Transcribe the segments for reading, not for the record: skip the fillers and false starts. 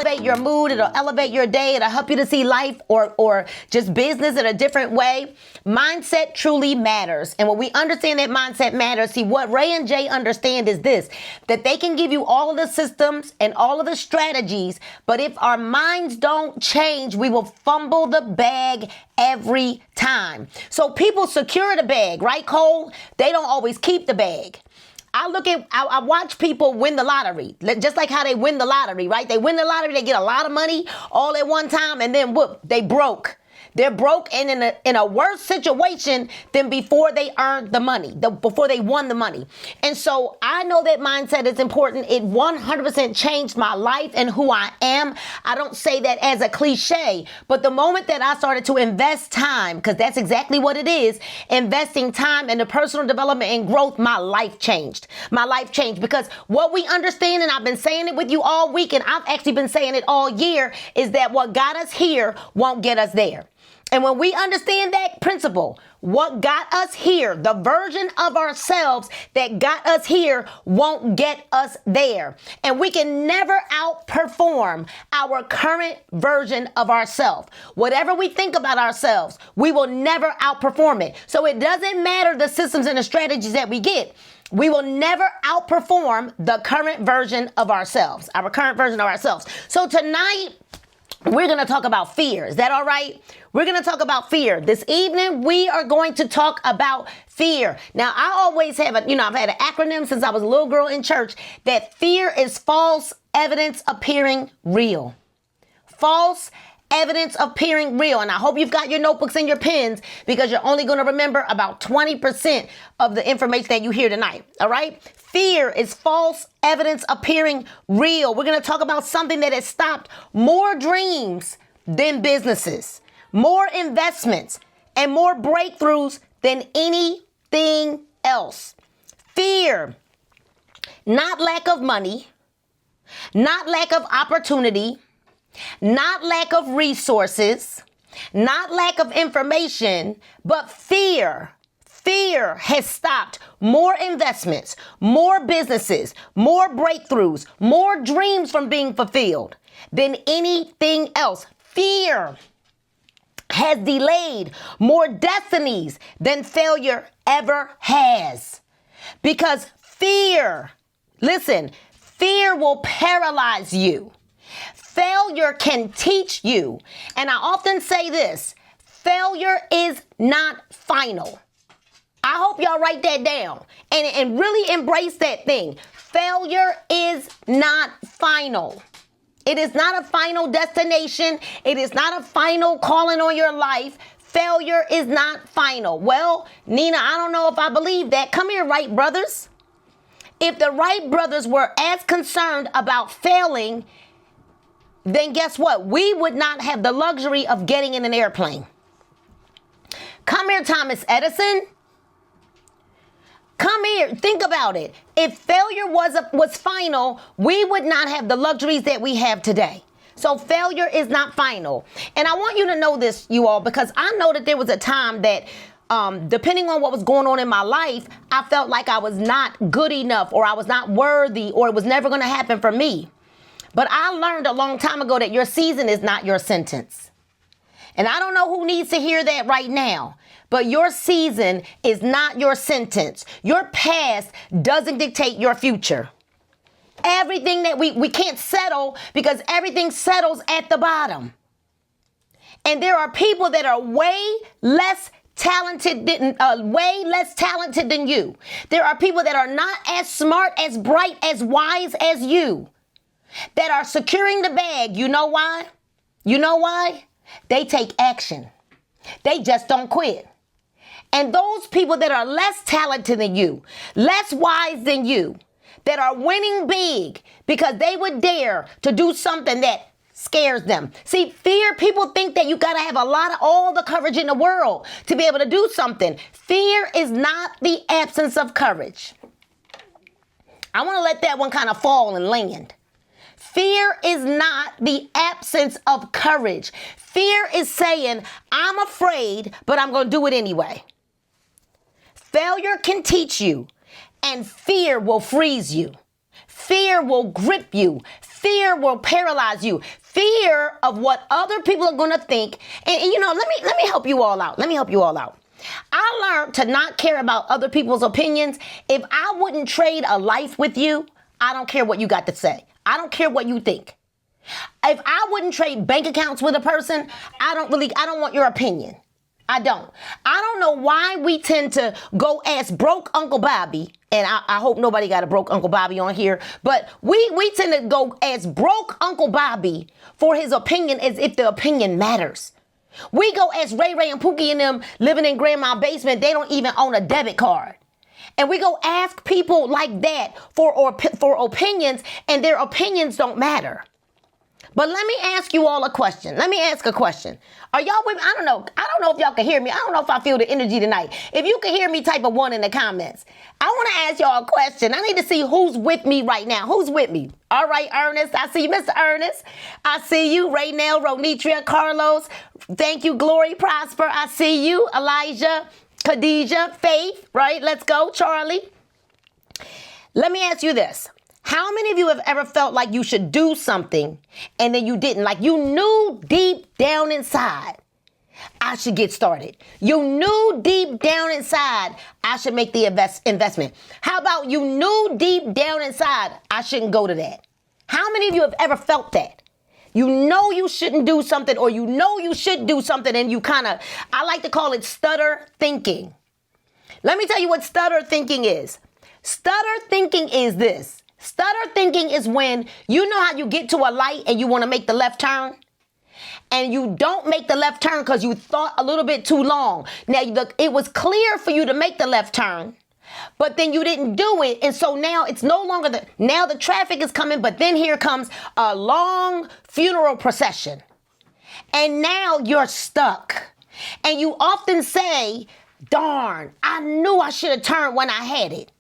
elevate your mood. It'll elevate your day. It'll help you to see life or just business in a different way. Mindset truly matters. And when we understand that mindset matters, see, what Ray and Jay understand is this, that they can give you all of the systems and all of the strategies, but if our minds don't change, we will fumble the bag every time. So people secure the bag, right, Cole? They don't always keep the bag. I watch people win the lottery, just like how they win the lottery, right? They win the lottery, they get a lot of money all at one time, and then whoop, they broke. They're broke and in a worse situation than before they earned the money, before they won the money. And so I know that mindset is important. It 100% changed my life and who I am. I don't say that as a cliche, but the moment that I started to invest time, because that's exactly what it is, investing time into personal development and growth, my life changed. My life changed because what we understand, and I've been saying it with you all week, and I've actually been saying it all year, is that what got us here won't get us there. And when we understand that principle, what got us here, the version of ourselves that got us here won't get us there. And we can never outperform our current version of ourselves. Whatever we think about ourselves, we will never outperform it. So it doesn't matter the systems and the strategies that we get. We will never outperform the current version of ourselves, our current version of ourselves. So tonight, we're going to talk about fear. Is that all right? We're going to talk about fear. This evening, we are going to talk about fear. Now, I always have I've had an acronym since I was a little girl in church, that fear is false evidence appearing real. False evidence appearing real. And I hope you've got your notebooks and your pens, because you're only going to remember about 20% of the information that you hear tonight. All right? Fear is false evidence appearing real. We're going to talk about something that has stopped more dreams than businesses, more investments, and more breakthroughs than anything else. Fear, not lack of money, not lack of opportunity, not lack of resources, not lack of information, but fear. Fear has stopped more investments, more businesses, more breakthroughs, more dreams from being fulfilled than anything else. Fear has delayed more destinies than failure ever has. Because fear, listen, fear will paralyze you. Failure can teach you. And I often say this, failure is not final. I hope y'all write that down and really embrace that thing. Failure is not final. It is not a final destination. It is not a final calling on your life. Failure is not final. Well, Nina, I don't know if I believe that. Come here, Wright brothers. If the Wright brothers were as concerned about failing, then guess what? We would not have the luxury of getting in an airplane. Come here, Thomas Edison. Come here. Think about it. If failure was final, we would not have the luxuries that we have today. So failure is not final. And I want you to know this, you all, because I know that there was a time that depending on what was going on in my life, I felt like I was not good enough, or I was not worthy, or it was never going to happen for me. But I learned a long time ago that your season is not your sentence. And I don't know who needs to hear that right now, but your season is not your sentence. Your past doesn't dictate your future. Everything that we can't settle, because everything settles at the bottom. And there are people that are way less talented than you. There are people that are not as smart, as bright, as wise as you, that are securing the bag. You know why? You know why? They take action. They just don't quit. And those people that are less talented than you, less wise than you, that are winning big because they would dare to do something that scares them. See, fear, people think that you got to have all the courage in the world to be able to do something. Fear is not the absence of courage. I want to let that one kind of fall and land. Fear is not the absence of courage. Fear is saying, I'm afraid, but I'm going to do it anyway. Failure can teach you, and fear will freeze you. Fear will grip you. Fear will paralyze you. Fear of what other people are going to think. And let me help you all out. Let me help you all out. I learned to not care about other people's opinions. If I wouldn't trade a life with you, I don't care what you got to say. I don't care what you think. If I wouldn't trade bank accounts with a person, I don't want your opinion. I don't know why we tend to go ask broke Uncle Bobby, and I hope nobody got a broke Uncle Bobby on here, but we tend to go ask broke Uncle Bobby for his opinion as if the opinion matters. We go ask Ray Ray and Pookie and them living in grandma's basement. They don't even own a debit card. And we go ask people like that for opinions, and their opinions don't matter. But let me ask you all a question. Let me ask a question. Are y'all with me? I don't know if y'all can hear me. I don't know if I feel the energy tonight. If you can hear me, type a 1 in the comments. I want to ask y'all a question. I need to see who's with me right now. Who's with me? All right, Ernest. I see you, Mr. Ernest. I see you, Raynell, Ronitria, Carlos. Thank you, Glory, Prosper. I see you, Elijah, Khadijah, Faith. Right? Let's go, Charlie. Let me ask you this. How many of you have ever felt like you should do something and then you didn't? Like you knew deep down inside, I should get started. You knew deep down inside, I should make the investment. How about you knew deep down inside, I shouldn't go to that? How many of you have ever felt that? You know you shouldn't do something, or you know you should do something, and you I like to call it stutter thinking. Let me tell you what stutter thinking is. Stutter thinking is this. Stutter thinking is when you know how you get to a light and you want to make the left turn, and you don't make the left turn because you thought a little bit too long. Now, it was clear for you to make the left turn, but then you didn't do it. And so now it's no longer now the traffic is coming, but then here comes a long funeral procession. And now you're stuck. And you often say, darn, I knew I should have turned when I had it.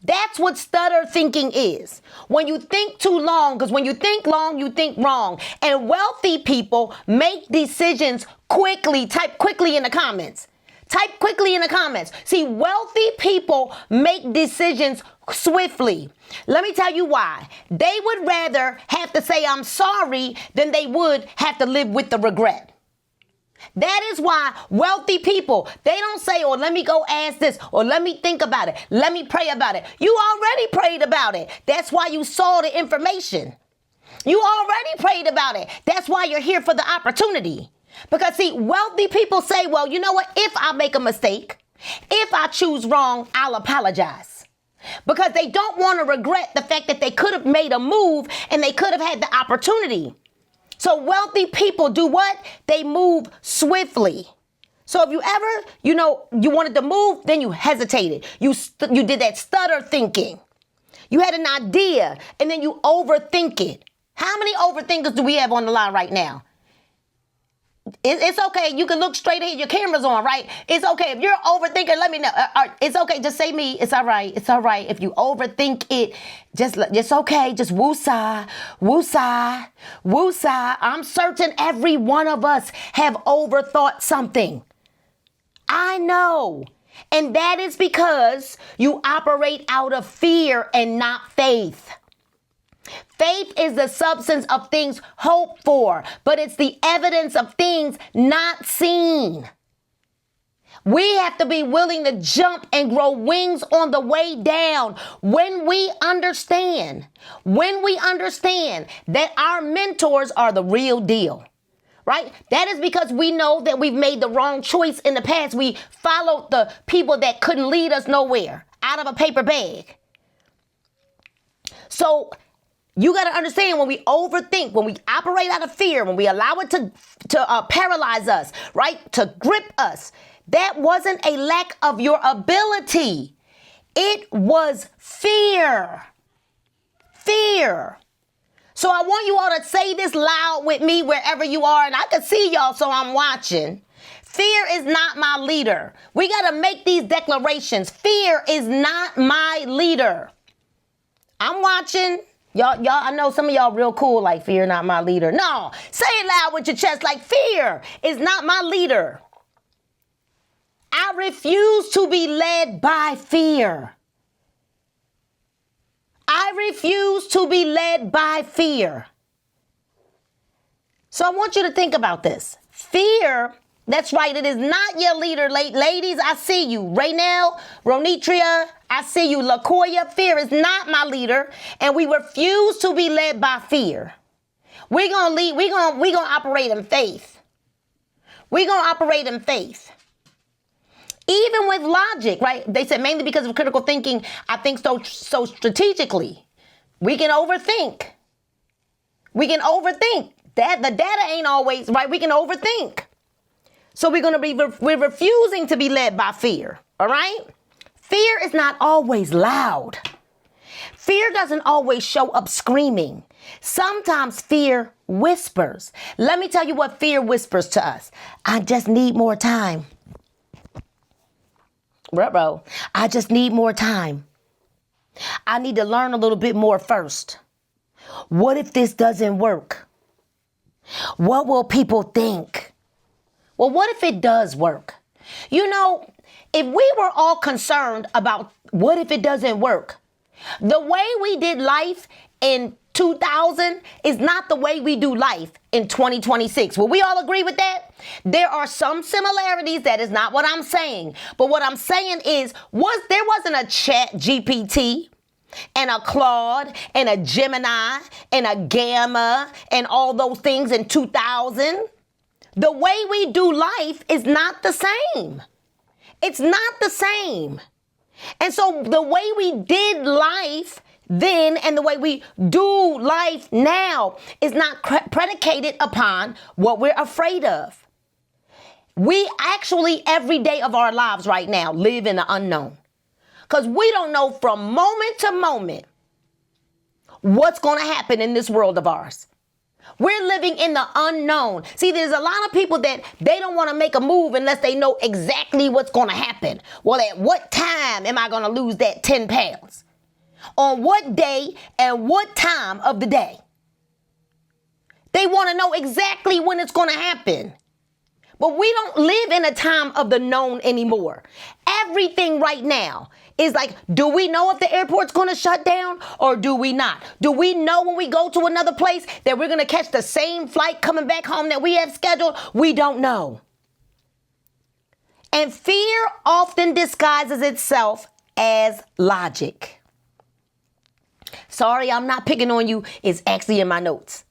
That's what stutter thinking is. When you think too long, because when you think long, you think wrong. And wealthy people make decisions quickly. Type quickly in the comments. Type quickly in the comments. See, wealthy people make decisions swiftly. Let me tell you why. They would rather have to say I'm sorry than they would have to live with the regret. That is why wealthy people, they don't say, oh, let me go ask this, or let me think about it. Let me pray about it. You already prayed about it. That's why you saw the information. You already prayed about it. That's why you're here for the opportunity. Because see, wealthy people say, well, you know what? If I make a mistake, if I choose wrong, I'll apologize. Because they don't want to regret the fact that they could have made a move and they could have had the opportunity. So wealthy people do what? They move swiftly. So if you ever, you wanted to move, then you hesitated. You did that stutter thinking. You had an idea and then you overthink it. How many overthinkers do we have on the line right now? It's okay. You can look straight ahead. Your camera's on, right? It's okay. If you're an overthinker, let me know. It's okay. Just say me. It's all right. It's all right. If you overthink it, just okay. Just woosah, woosah, woosah. I'm certain every one of us have overthought something. I know. And that is because you operate out of fear and not faith. Faith is the substance of things hoped for, but it's the evidence of things not seen. We have to be willing to jump and grow wings on the way down when we understand that our mentors are the real deal, right? That is because we know that we've made the wrong choice in the past. We followed the people that couldn't lead us nowhere out of a paper bag. So you got to understand, when we overthink, when we operate out of fear, when we allow it to paralyze us, right, to grip us, that wasn't a lack of your ability. It was fear. Fear. So I want you all to say this loud with me wherever you are, and I can see y'all, so I'm watching. Fear is not my leader. We got to make these declarations. Fear is not my leader. I'm watching. Y'all, I know some of y'all real cool, like, fear not my leader. No, say it loud with your chest, like, fear is not my leader. I refuse to be led by fear. I refuse to be led by fear. So I want you to think about this. Fear, that's right, it is not your leader. Ladies, I see you. Raynell, Ronitria, I see you. LaCoya, fear is not my leader. And we refuse to be led by fear. We're going to lead, we're going to operate in faith. We're going to operate in faith. Even with logic, right? They said mainly because of critical thinking, I think so strategically. We can overthink. We can overthink. The data ain't always right. We can overthink. So we're refusing to be led by fear. All right? Fear is not always loud. Fear doesn't always show up screaming. Sometimes fear whispers. Let me tell you what fear whispers to us. I just need more time. Ruh-roh. I just need more time. I need to learn a little bit more first. What if this doesn't work? What will people think? Well, what if it does work? You know, if we were all concerned about what if it doesn't work, the way we did life in 2000 is not the way we do life in 2026. Will we all agree with that? There are some similarities. That is not what I'm saying. But what I'm saying is, there wasn't a Chat GPT and a Claude and a Gemini and a Gamma and all those things in 2000. The way we do life is not the same. It's not the same. And so the way we did life then and the way we do life now is not predicated upon what we're afraid of. We actually, every day of our lives right now, live in the unknown. Because we don't know from moment to moment what's going to happen in this world of ours. We're living in the unknown. See, there's a lot of people that they don't want to make a move unless they know exactly what's going to happen. Well, at what time am I going to lose that 10 pounds? On what day and what time of the day? They want to know exactly when it's going to happen. But we don't live in a time of the known anymore. Everything right now is like, do we know if the airport's going to shut down or do we not? Do we know when we go to another place that we're going to catch the same flight coming back home that we have scheduled? We don't know. And fear often disguises itself as logic. Sorry, I'm not picking on you. It's actually in my notes.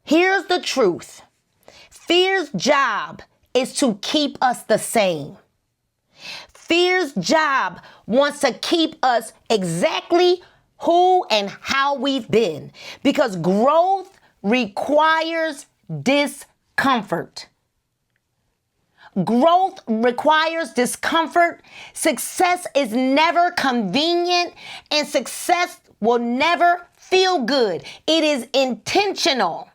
Here's the truth. Fear's job is to keep us the same. Fear's job wants to keep us exactly who and how we've been, because growth requires discomfort. Growth requires discomfort. Success is never convenient, and success will never feel good. It is intentional.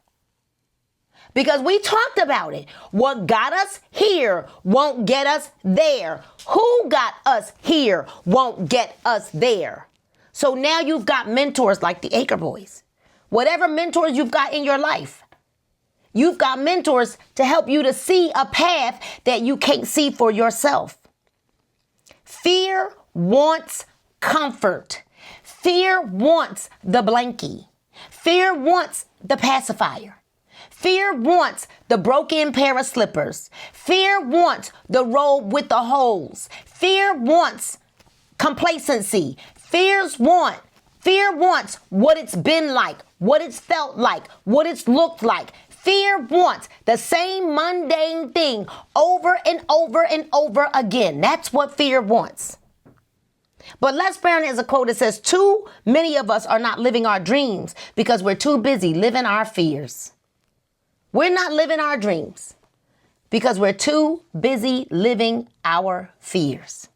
Because we talked about it. What got us here won't get us there. Who got us here won't get us there. So now you've got mentors like the Acre Boys. Whatever mentors you've got in your life, you've got mentors to help you to see a path that you can't see for yourself. Fear wants comfort. Fear wants the blankie. Fear wants the pacifier. Fear wants the broken pair of slippers. Fear wants the robe with the holes. Fear wants complacency. Fear wants what it's been like, what it's felt like, what it's looked like. Fear wants the same mundane thing over and over and over again. That's what fear wants. But Les Brown has a quote that says, too many of us are not living our dreams because we're too busy living our fears. We're not living our dreams because we're too busy living our fears.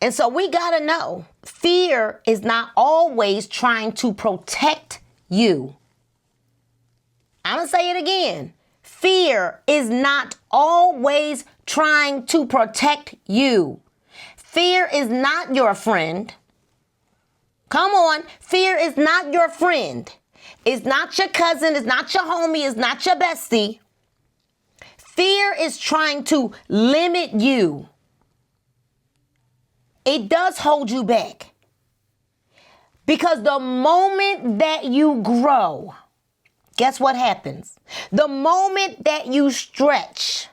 And so we got to know fear is not always trying to protect you. I'm going to say it again. Fear is not always trying to protect you. Fear is not your friend. Come on. Fear is not your friend. It's not your cousin. It's not your homie. It's not your bestie. Fear is trying to limit you. It does hold you back. Because the moment that you grow, guess what happens? The moment that you stretch,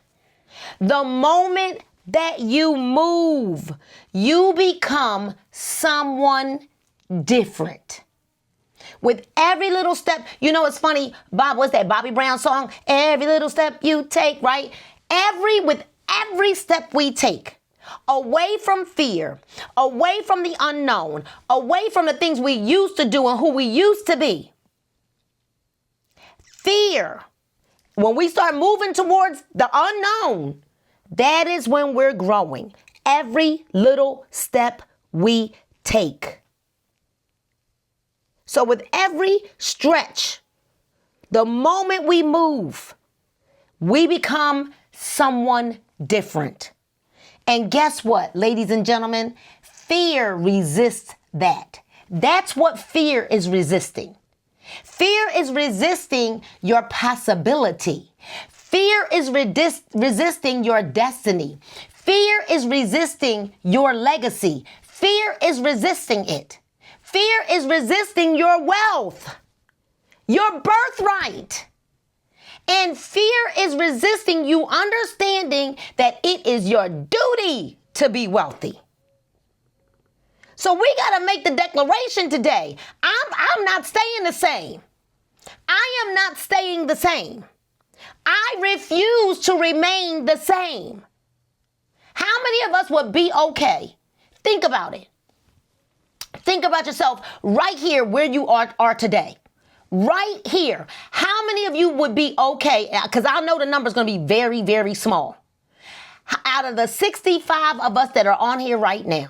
the moment that you move, you become someone different. With every little step, you know, it's funny, Bob, what's that Bobby Brown song? Every little step you take, right? With every step we take, away from fear, away from the unknown, away from the things we used to do and who we used to be. Fear, when we start moving towards the unknown, that is when we're growing. Every little step we take. So with every stretch, the moment we move, we become someone different. And guess what, ladies and gentlemen? Fear resists that. That's what fear is resisting. Fear is resisting your possibility. Fear is resisting your destiny. Fear is resisting your legacy. Fear is resisting it. Fear is resisting your wealth, your birthright. And fear is resisting you understanding that it is your duty to be wealthy. So we got to make the declaration today. I'm not staying the same. I am not staying the same. I refuse to remain the same. How many of us would be okay? Think about it. Think about yourself right here where you are today. Right here. How many of you would be okay? Because I know the number is going to be very, very small. Out of the 65 of us that are on here right now,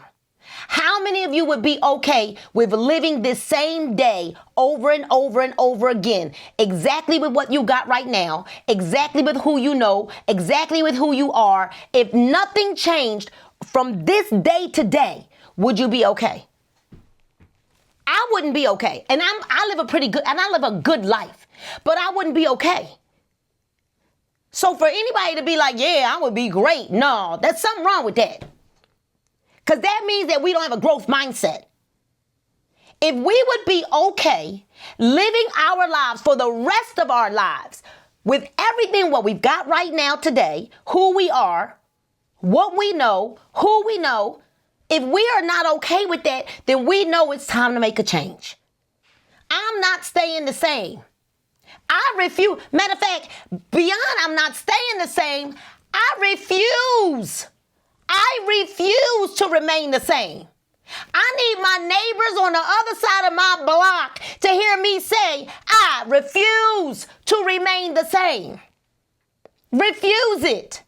how many of you would be okay with living this same day over and over and over again? Exactly with what you got right now, exactly with who you know, exactly with who you are. If nothing changed from this day to day, would you be okay? I wouldn't be okay. And I live a good life, but I wouldn't be okay. So for anybody to be like, yeah, I would be great. No, there's something wrong with that. Because that means that we don't have a growth mindset. If we would be okay living our lives for the rest of our lives with everything what we've got right now today, who we are, what we know, who we know, if we are not okay with that, then we know it's time to make a change. I'm not staying the same. I refuse. Matter of fact, beyond I'm not staying the same, I refuse to remain the same. I need my neighbors on the other side of my block to hear me say, I refuse to remain the same. Refuse it.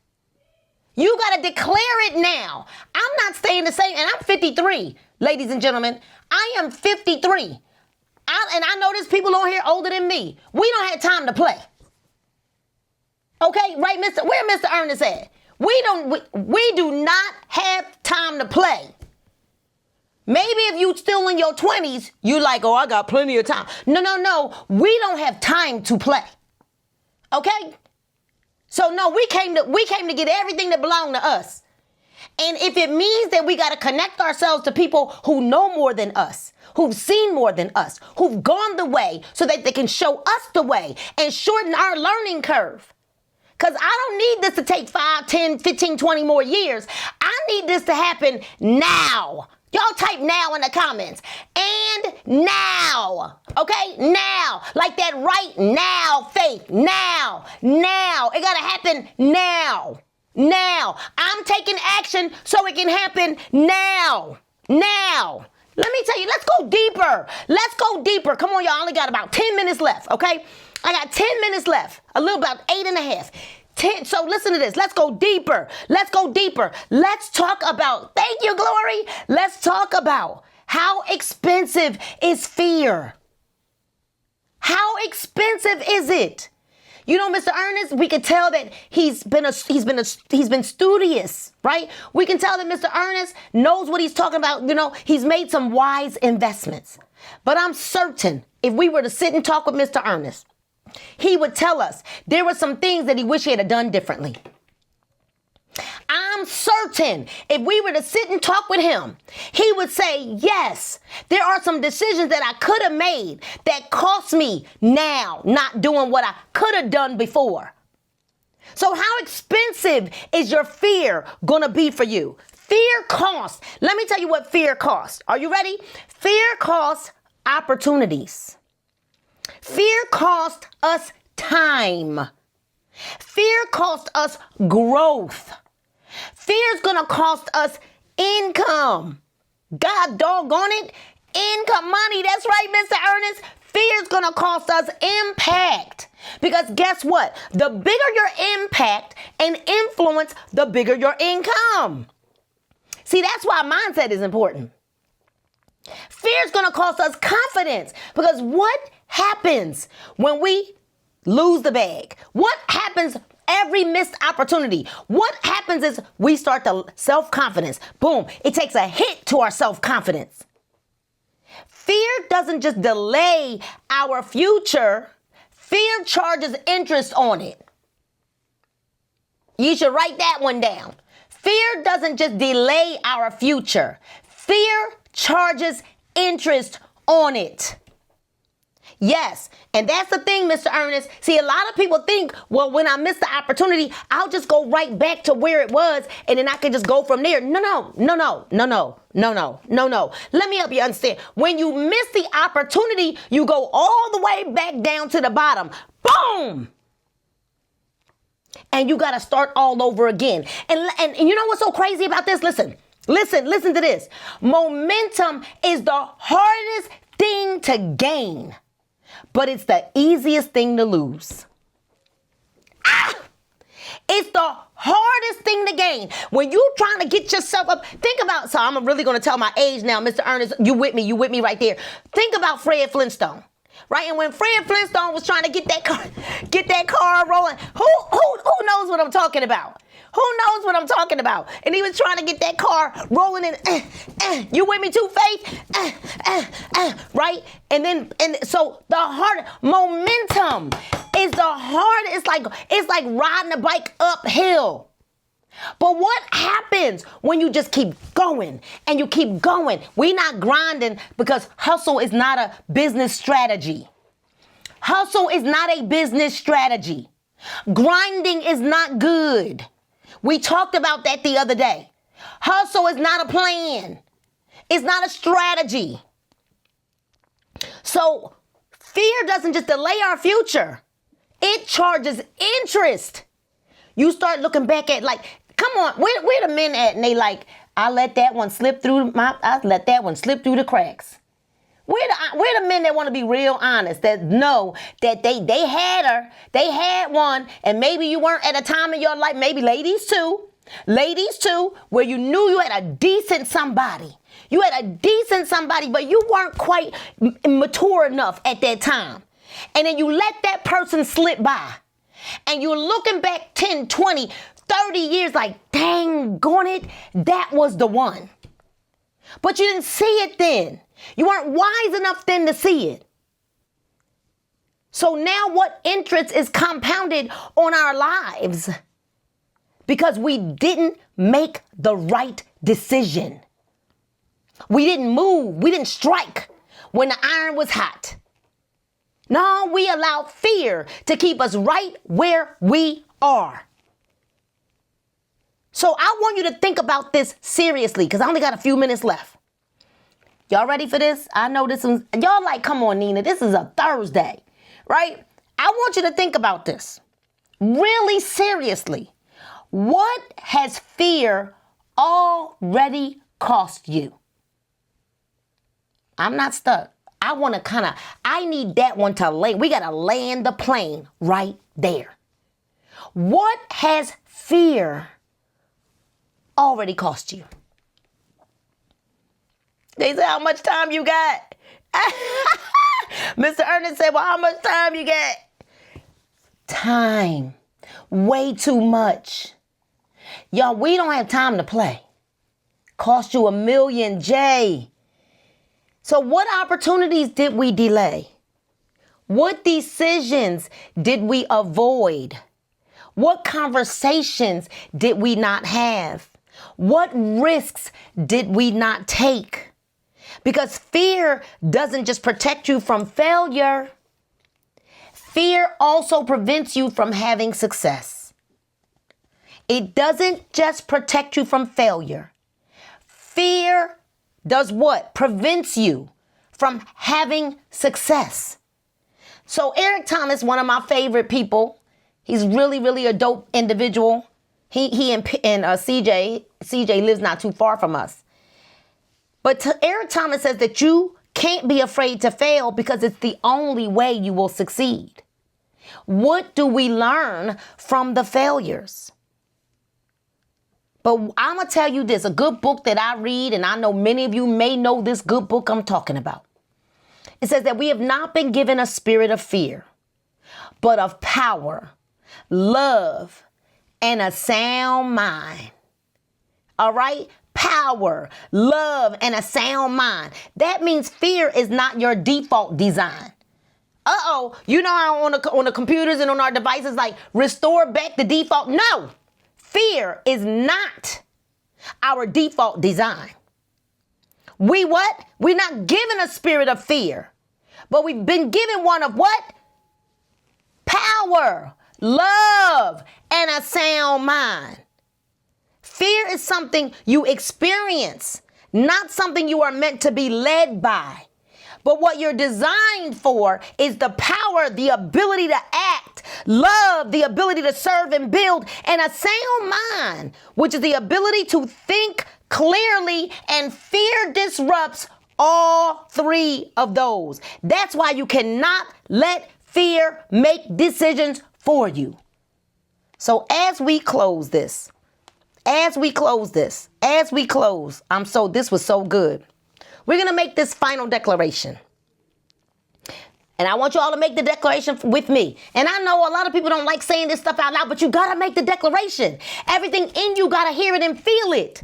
You got to declare it now. I'm not staying the same. And I'm 53, ladies and gentlemen. I am 53. And I know there's people on here older than me. We don't have time to play. Okay, right, where Mr. Ernest at? We do not have time to play. Maybe if you still in your 20s, you like, oh, I got plenty of time. No. We don't have time to play. Okay? So no, we came to get everything that belonged to us. And if it means that we got to connect ourselves to people who know more than us, who've seen more than us, who've gone the way so that they can show us the way and shorten our learning curve. Because I don't need this to take 5, 10, 15, 20 more years. I need this to happen now. Y'all type now in the comments. And now. Okay? Now. Like that right now faith. Now. It got to happen now. I'm taking action so it can happen now. Let me tell you, let's go deeper. Come on, y'all. I only got about 10 minutes left, okay? I got 10 minutes left. A little about 8.5. 10. So listen to this. Let's go deeper. Let's talk about, thank you, Glory. Let's talk about how expensive is fear. How expensive is it? You know, Mr. Ernest, we could tell that he's been studious, right? We can tell that Mr. Ernest knows what he's talking about. You know, he's made some wise investments. But I'm certain if we were to sit and talk with Mr. Ernest, he would tell us there were some things that he wished he had done differently. I'm certain certain if we were to sit and talk with him, he would say, yes, there are some decisions that I could have made that cost me now not doing what I could have done before. So how expensive is your fear going to be for you? Fear costs. Let me tell you what fear costs. Are you ready? Fear costs opportunities. Fear costs us time. Fear costs us growth. Fear is going to cost us income. God doggone it. Income, money. That's right, Mr. Ernest. Fear is going to cost us impact. Because guess what? The bigger your impact and influence, the bigger your income. See, that's why mindset is important. Fear is going to cost us confidence. Because what happens when we lose the bag? What happens every missed opportunity? What happens is we start to self-confidence. Boom. It takes a hit to our self-confidence. Fear doesn't just delay our future. Fear charges interest on it. You should write that one down. Fear doesn't just delay our future. Fear charges interest on it. Yes, and that's the thing, Mr. Ernest. See, a lot of people think, well, when I miss the opportunity, I'll just go right back to where it was, and then I can just go from there. No. Let me help you understand. When you miss the opportunity, you go all the way back down to the bottom. Boom! And you got to start all over again. And you know what's so crazy about this? Listen to this. Momentum is the hardest thing to gain, but it's the easiest thing to lose. It's the hardest thing to gain. When you're trying to get yourself up, think about, so I'm really going to tell my age now, Mr. Ernest, you with me right there. Think about Fred Flintstone. Right? And when Fred Flintstone was trying to get that car rolling, who knows what I'm talking about? Who knows what I'm talking about? And he was trying to get that car rolling and you with me too, Faith? Right? And so the hard momentum is the hard. It's like riding a bike uphill. But what happens when you just keep going and you keep going? We're not grinding because hustle is not a business strategy. Hustle is not a business strategy. Grinding is not good. We talked about that the other day. Hustle is not a plan. It's not a strategy. So fear doesn't just delay our future. It charges interest. You start looking back at come on, where the men at? And they I let that one slip through the cracks. Where the men that want to be real honest, that know that they had her, they had one, and maybe you weren't at a time in your life, maybe ladies too, where you knew you had a decent somebody. You had a decent somebody, but you weren't quite mature enough at that time. And then you let that person slip by. And you're looking back 10, 20, 30 years dang on it, that was the one. But you didn't see it then. You weren't wise enough then to see it. So now what interest is compounded on our lives? Because we didn't make the right decision. We didn't move. We didn't strike when the iron was hot. No, we allowed fear to keep us right where we are. So I want you to think about this seriously because I only got a few minutes left. Y'all ready for this? I know this one. Y'all come on, Nina. This is a Thursday, right? I want you to think about this really seriously. What has fear already cost you? I'm not stuck. I need that one to land. We got to land the plane right there. What has fear already cost you? They said, how much time you got? Mr. Ernest said, well, how much time you got? Time. Way too much. Y'all, we don't have time to play. Cost you $1 million, Jay. So what opportunities did we delay? What decisions did we avoid? What conversations did we not have? What risks did we not take? Because fear doesn't just protect you from failure. Fear also prevents you from having success. It doesn't just protect you from failure. Fear does what? Prevents you from having success. So Eric Thomas, one of my favorite people, he's really, really a dope individual. He and CJ lives not too far from us. But Eric Thomas says that you can't be afraid to fail because it's the only way you will succeed. What do we learn from the failures? But I'm going to tell you this, a good book that I read, and I know many of you may know this good book I'm talking about. It says that we have not been given a spirit of fear, but of power, love, and a sound mind. All right? Power, love, and a sound mind. That means fear is not your default design. You know how on the computers and on our devices, like restore back the default? No, fear is not our default design. We're not given a spirit of fear, but we've been given one of what? Power, love, and a sound mind. Fear is something you experience, not something you are meant to be led by. But what you're designed for is the power, the ability to act, love, the ability to serve and build, and a sound mind, which is the ability to think clearly, and fear disrupts all three of those. That's why you cannot let fear make decisions for you. So as we close, this was so good. We're going to make this final declaration. And I want you all to make the declaration with me. And I know a lot of people don't like saying this stuff out loud, but you got to make the declaration. Everything in you got to hear it and feel it.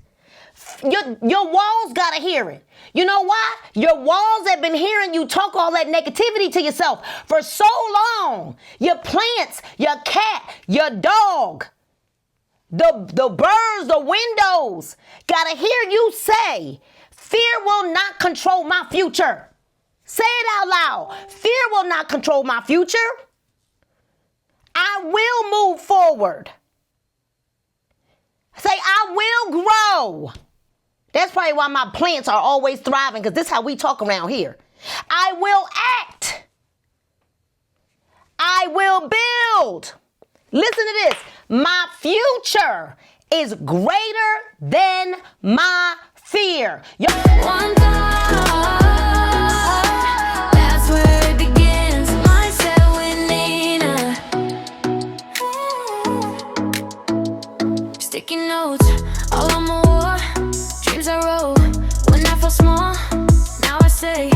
Your walls got to hear it. You know why? Your walls have been hearing you talk all that negativity to yourself for so long. Your plants, your cat, your dog, the birds, the windows got to hear you say, fear will not control my future. Say it out loud. Fear will not control my future. I will move forward. Say, I will grow. That's probably why my plants are always thriving, because this is how we talk around here. I will act. I will build. Listen to this. My future is greater than my fear. One thought, that's where it begins. Mindset with Nina. Sticky notes all on my wall. Dreams I wrote when I felt small. Now I say